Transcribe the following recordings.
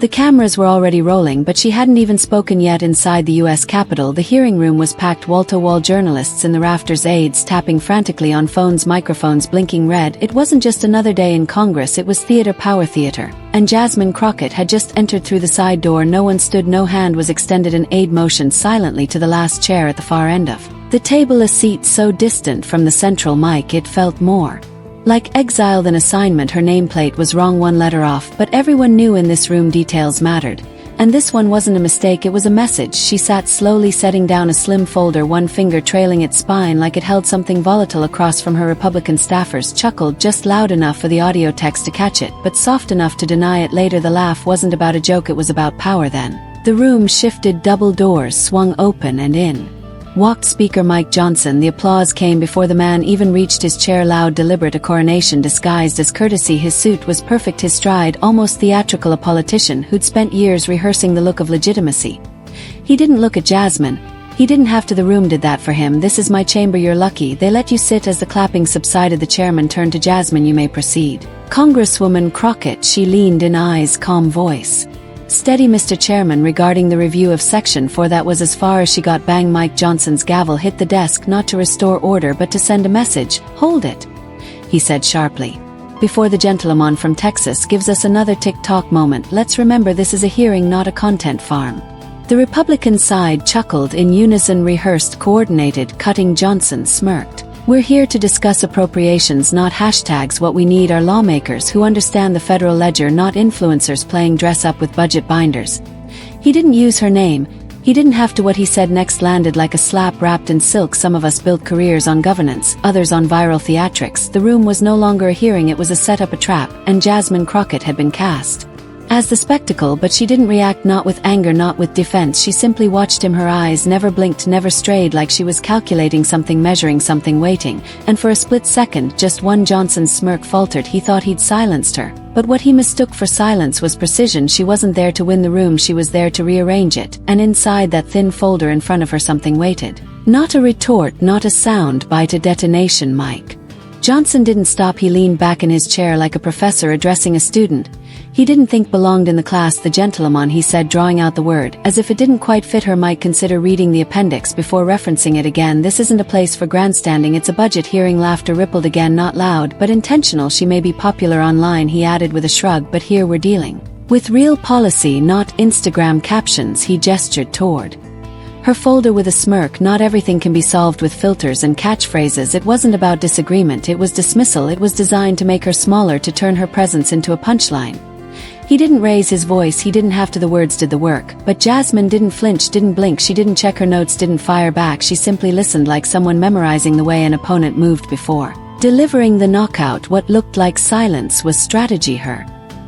The cameras were already rolling, but she hadn't even spoken yet. Inside the U.S. Capitol, the hearing room was packed wall-to-wall, journalists in the rafters, aides tapping frantically on phones, microphones blinking red. It wasn't just another day in Congress, it was theater, power theater. And Jasmine Crockett had just entered through the side door. No one stood, no hand was extended. An aide motioned silently to the last chair at the far end of the table, a seat so distant from the central mic it felt more like exile than assignment. Her nameplate was wrong, one letter off, but everyone knew in this room details mattered. And this one wasn't a mistake, it was a message. She sat slowly, setting down a slim folder, one finger trailing its spine like it held something volatile. Across from her, Republican staffers chuckled, just loud enough for the audio text to catch it, but soft enough to deny it later. The laugh wasn't about a joke, it was about power. Then the room shifted, double doors swung open, and in walked Speaker Mike Johnson. The applause came before the man even reached his chair. Loud, deliberate, a coronation disguised as courtesy. His suit was perfect, his stride almost theatrical, a politician who'd spent years rehearsing the look of legitimacy. He didn't look at Jasmine. He didn't have to. The room did that for him. "This is my chamber, you're lucky. They let you sit." As the clapping subsided, the chairman turned to Jasmine. "You may proceed." "Congresswoman Crockett," she leaned in, eyes calm, voice steady. "Mr. Chairman, regarding the review of Section 4, that was as far as she got." Bang! Mike Johnson's gavel hit the desk, not to restore order but to send a message. "Hold it," he said sharply. "Before the gentleman from Texas gives us another tick-tock moment, let's remember this is a hearing, not a content farm." The Republican side chuckled in unison, rehearsed, coordinated. Cutting. Johnson smirked. "We're here to discuss appropriations, not hashtags. What we need are lawmakers who understand the federal ledger, not influencers playing dress-up with budget binders." He didn't use her name. He didn't have to. What he said next landed like a slap wrapped in silk. Some of us built careers on governance, others on viral theatrics. The room was no longer a hearing, it was a setup, a trap, and Jasmine Crockett had been cast as the spectacle. But she didn't react, not with anger, not with defense. She simply watched him. Her eyes never blinked, never strayed, like she was calculating something, measuring something, waiting. And for a split second, just one, Johnson's smirk faltered. He thought he'd silenced her, but what he mistook for silence was precision. She wasn't there to win the room, she was there to rearrange it. And inside that thin folder in front of her, something waited. Not a retort, not a sound bite, a detonation. Mike Johnson didn't stop. He leaned back in his chair like a professor addressing a student. He didn't think belonged in the class. "The gentleman," he said, drawing out the word. As if it didn't quite fit her, "might consider reading the appendix before referencing it again. This isn't a place for grandstanding, it's a budget hearing." Laughter rippled again, not loud, but intentional. "She may be popular online," he added with a shrug, "but here we're dealing with real policy, not Instagram captions." He gestured toward her folder with a smirk. "Not everything can be solved with filters and catchphrases." It wasn't about disagreement, it was dismissal. It was designed to make her smaller, to turn her presence into a punchline. He didn't raise his voice, he didn't have to. The words did the work. But Jasmine didn't flinch, didn't blink, she didn't check her notes, didn't fire back. She simply listened, like someone memorizing the way an opponent moved before delivering the knockout. What looked like silence was strategy. Her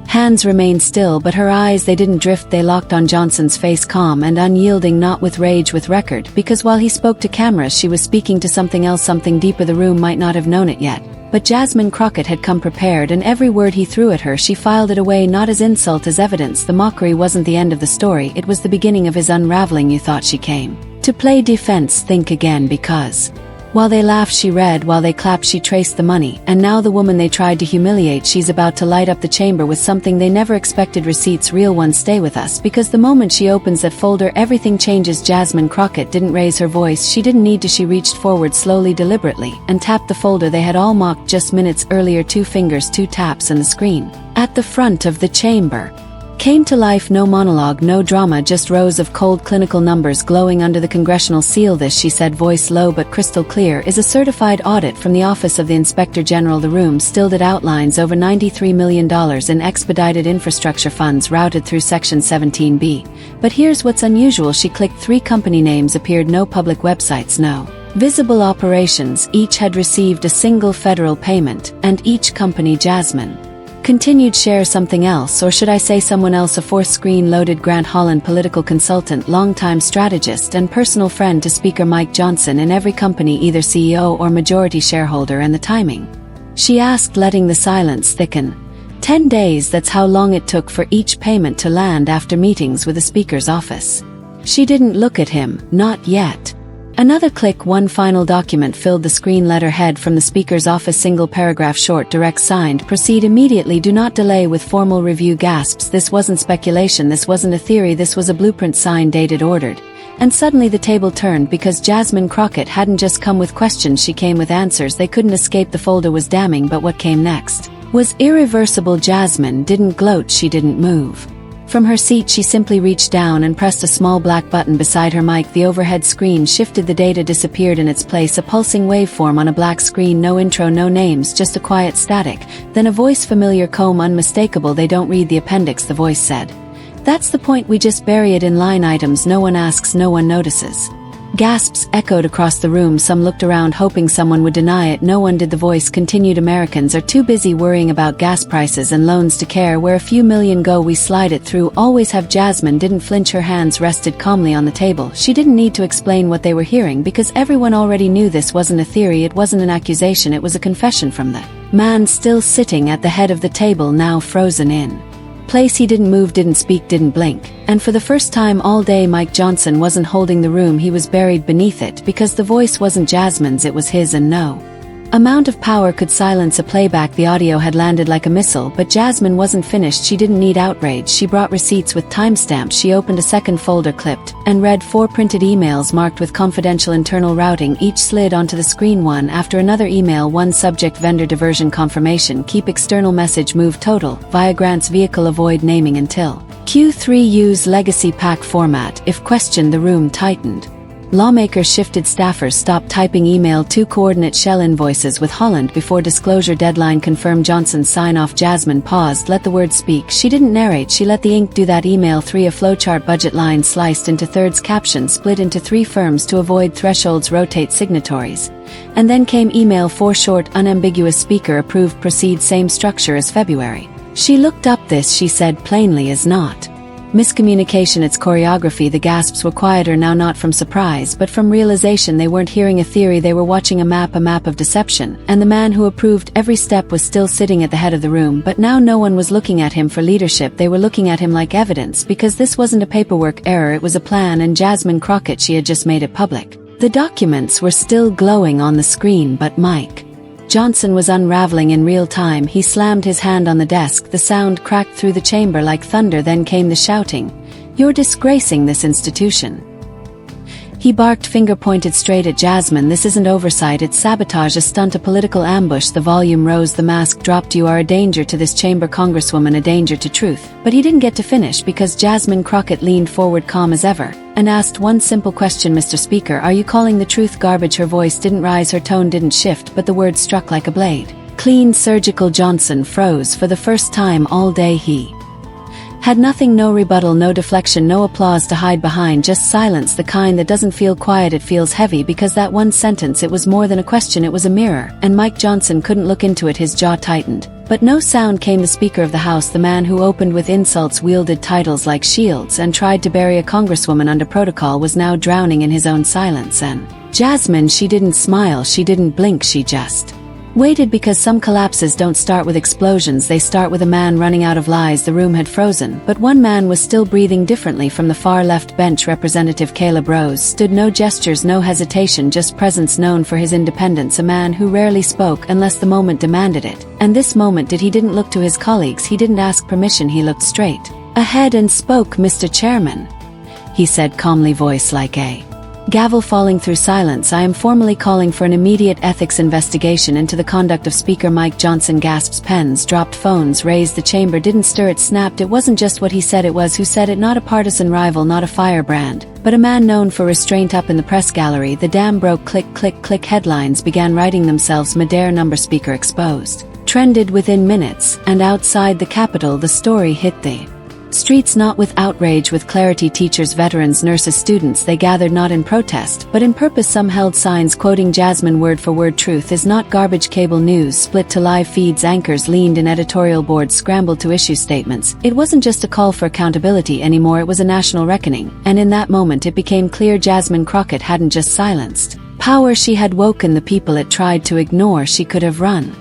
hands remained still, but her eyes, they didn't drift, they locked on Johnson's face, calm and unyielding, not with rage, with record. Because while he spoke to cameras, she was speaking to something else, something deeper. The room might not have known it yet, but Jasmine Crockett had come prepared, and every word he threw at her, she filed it away, not as insult, as evidence. The mockery wasn't the end of the story, it was the beginning of his unraveling. "You thought she came to play defense? Think again, because..." While they laughed she read, while they clapped she traced the money. And now the woman they tried to humiliate, she's about to light up the chamber with something they never expected. Receipts, real ones. "Stay with us, because the moment she opens that folder, everything changes." Jasmine Crockett didn't raise her voice, she didn't need to. She reached forward slowly, deliberately, and tapped the folder they had all mocked just minutes earlier. 2 fingers, 2 taps, and the screen at the front of the chamber came to life. No monologue, no drama, just rows of cold clinical numbers glowing under the Congressional seal. "This," she said, voice low but crystal clear, "is a certified audit from the Office of the Inspector General." The room stilled. It outlines over $93 million in expedited infrastructure funds routed through Section 17B. But here's what's unusual. She clicked. 3 company names appeared, no public websites, no visible operations. Each had received a single federal payment, and each company, Jasmine continued, share something else, or should I say someone else. A 4th screen loaded. Grant Holland, political consultant, longtime strategist, and personal friend to Speaker Mike Johnson. In every company, either CEO or majority shareholder. "And the timing?" she asked, letting the silence thicken. 10 days, that's how long it took for each payment to land after meetings with the Speaker's office. She didn't look at him, not yet. Another click, one final document filled the screen. Letterhead from the Speaker's office, single paragraph short, direct signed, proceed immediately, do not delay with formal review. Gasps. This wasn't speculation, this wasn't a theory, this was a blueprint, signed, dated, ordered. And suddenly the table turned, because Jasmine Crockett hadn't just come with questions, she came with answers. They couldn't escape. The folder was damning, but what came next was irreversible. Jasmine didn't gloat, she didn't move. From her seat she simply reached down and pressed a small black button beside her mic. The overhead screen shifted, the data disappeared in its place, a pulsing waveform on a black screen. No intro, no names, just a quiet static. Then a voice, familiar, calm, unmistakable. They don't read the appendix, the voice said. That's the point, we just bury it in line items. No one asks, no one notices. Gasps echoed across the room. Some looked around hoping someone would deny it. No one did. The voice continued, Americans are too busy worrying about gas prices and loans to care where a few million go. We slide it through, always have. Jasmine didn't flinch, her hands rested calmly on the table. She didn't need to explain what they were hearing, because everyone already knew. This wasn't a theory, it wasn't an accusation, it was a confession from the man still sitting at the head of the table, now frozen in place. He didn't move, didn't speak, didn't blink. And for the first time all day, Mike Johnson wasn't holding the room, he was buried beneath it, because the voice wasn't Jasmine's, it was his, and no amount of power could silence a playback. The audio had landed like a missile, but Jasmine wasn't finished. She didn't need outrage, she brought receipts with timestamps. She opened a second folder, clipped, and read 4 printed emails marked with confidential internal routing. Each slid onto the screen one after another. Email 1, subject vendor diversion confirmation, keep external message, move total, via grants vehicle, avoid naming until Q3, use legacy pack format. If questioned, the room tightened. Lawmakers shifted, staffers stopped typing. Email 2, coordinate shell invoices with Holland before disclosure deadline confirmed. Johnson sign off. Jasmine paused, let the words speak. She didn't narrate, she let the ink do that. Email 3, a flowchart, budget line sliced into thirds, caption split into 3 firms to avoid thresholds, rotate signatories. And then came email 4, short, unambiguous, speaker approved, proceed, same structure as February. She looked up. This, she said plainly, is not miscommunication, it's choreography. The gasps were quieter now, not from surprise, but from realization. They weren't hearing a theory, they were watching a map of deception. And the man who approved every step was still sitting at the head of the room, but now no one was looking at him for leadership, they were looking at him like evidence, because this wasn't a paperwork error, it was a plan, and Jasmine Crockett, she had just made it public. The documents were still glowing on the screen, but Mike Johnson was unraveling in real time. He slammed his hand on the desk, the sound cracked through the chamber like thunder. Then came the shouting. You're disgracing this institution. He barked, finger pointed straight at Jasmine. This isn't oversight, it's sabotage, a stunt, a political ambush. The volume rose, the mask dropped. You are a danger to this chamber, Congresswoman, a danger to truth. But he didn't get to finish, because Jasmine Crockett leaned forward, calm as ever, and asked one simple question, Mr. Speaker, are you calling the truth garbage? Her voice didn't rise, her tone didn't shift, but the words struck like a blade. Clean, surgical. Johnson froze. For the first time all day he had nothing, no rebuttal, no deflection, no applause to hide behind, just silence, the kind that doesn't feel quiet, it feels heavy, because that one sentence, it was more than a question, it was a mirror, and Mike Johnson couldn't look into it. His jaw tightened. But no sound came. The Speaker of the House, the man who opened with insults, wielded titles like shields, and tried to bury a congresswoman under protocol, was now drowning in his own silence. And Jasmine, she didn't smile, she didn't blink, she just waited, because some collapses don't start with explosions, they start with a man running out of lies. The room had frozen, but one man was still breathing differently. From the far left bench, Representative Caleb Rose stood, no gestures, no hesitation, just presence. Known for his independence, a man who rarely spoke unless the moment demanded it. And this moment he didn't look to his colleagues, he didn't ask permission, he looked straight ahead and spoke. Mr. Chairman, he said calmly, voice like a gavel falling through silence, I am formally calling for an immediate ethics investigation into the conduct of Speaker Mike Johnson. Gasps, pens dropped, phones raised. The chamber didn't stir, it snapped. It wasn't just what he said, it was who said it. Not a partisan rival, not a firebrand, but a man known for restraint. Up in the press gallery, the dam broke. Click, click, click. Headlines began writing themselves. Madare number, Speaker exposed, trended within minutes, and outside the Capitol the story hit the streets, not with outrage, with clarity. Teachers, veterans, nurses, students, they gathered not in protest, but in purpose. Some held signs quoting Jasmine word for word. Truth is not garbage. Cable news split to live feeds. Anchors leaned in, editorial boards scrambled to issue statements. It wasn't just a call for accountability anymore, it was a national reckoning. And in that moment it became clear Jasmine Crockett hadn't just silenced power, she had woken the people it tried to ignore. She could have run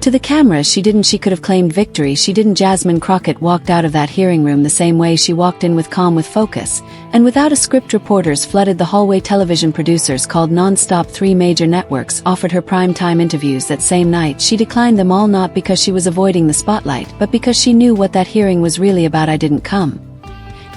To the cameras she could have claimed victory. She didn't. Jasmine Crockett walked out of that hearing room the same way she walked in, with calm, with focus, and without a script. Reporters flooded the hallway. Television producers called non-stop. 3 major networks offered her prime-time interviews that same night. She declined them all, not because she was avoiding the spotlight, but because she knew what that hearing was really about. I didn't come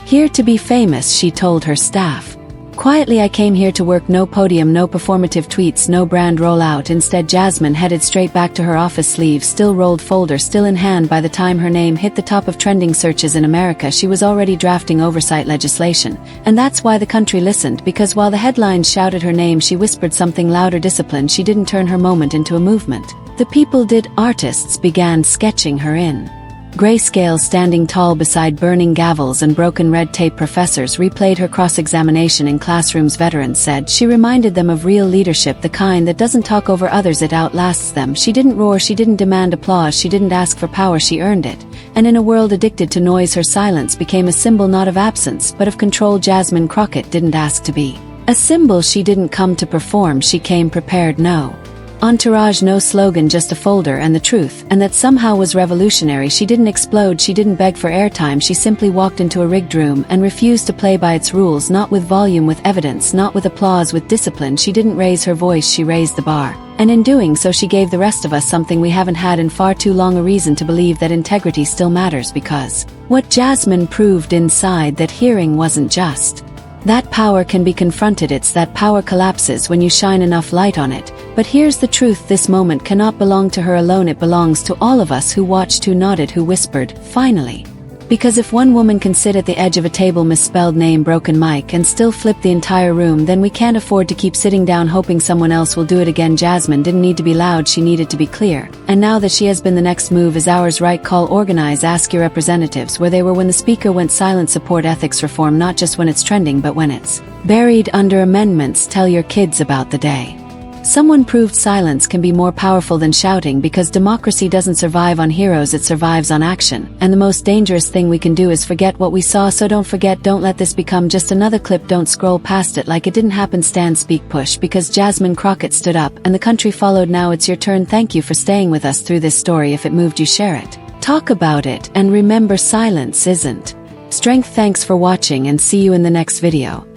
here to be famous, she told her staff. Quietly, I came here to work. No podium, no performative tweets, no brand rollout. Instead, Jasmine headed straight back to her office, sleeves still rolled, folder still in hand. By the time her name hit the top of trending searches in America, she was already drafting oversight legislation. And that's why the country listened, because while the headlines shouted her name, she whispered something louder: discipline. She didn't turn her moment into a movement. The people did. Artists began sketching her in grayscale, standing tall beside burning gavels and broken red tape. Professors replayed her cross-examination in classrooms. Veterans said she reminded them of real leadership, the kind that doesn't talk over others, it outlasts them. She didn't roar, she didn't demand applause, she didn't ask for power, she earned it. And in a world addicted to noise, her silence became a symbol not of absence, but of control. Jasmine Crockett didn't ask to be a symbol. She didn't come to perform, she came prepared. No entourage, no slogan, just a folder and the truth, and that somehow was revolutionary. She didn't explode, she didn't beg for airtime, she simply walked into a rigged room and refused to play by its rules, not with volume, with evidence, not with applause, with discipline. She didn't raise her voice, she raised the bar. And in doing so she gave the rest of us something we haven't had in far too long, a reason to believe that integrity still matters. Because what Jasmine proved inside that hearing wasn't just that power can be confronted, it's that power collapses when you shine enough light on it. But here's the truth: this moment cannot belong to her alone, it belongs to all of us who watched, who nodded, who whispered, finally. Because if one woman can sit at the edge of a table, misspelled name, broken mic, and still flip the entire room, then we can't afford to keep sitting down hoping someone else will do it again. Jasmine didn't need to be loud, she needed to be clear. And now that she has been, the next move is ours. Right call, organize, ask your representatives where they were when the speaker went silent. Support ethics reform, not just when it's trending, but when it's buried under amendments. Tell your kids about the day someone proved silence can be more powerful than shouting, because democracy doesn't survive on heroes, it survives on action. And the most dangerous thing we can do is forget what we saw. So don't forget, don't let this become just another clip, don't scroll past it like it didn't happen. Stand, speak, push, because Jasmine Crockett stood up and the country followed. Now it's your turn. Thank you for staying with us through this story. If it moved you, share it, talk about it, and remember, silence isn't strength. Thanks for watching and see you in the next video.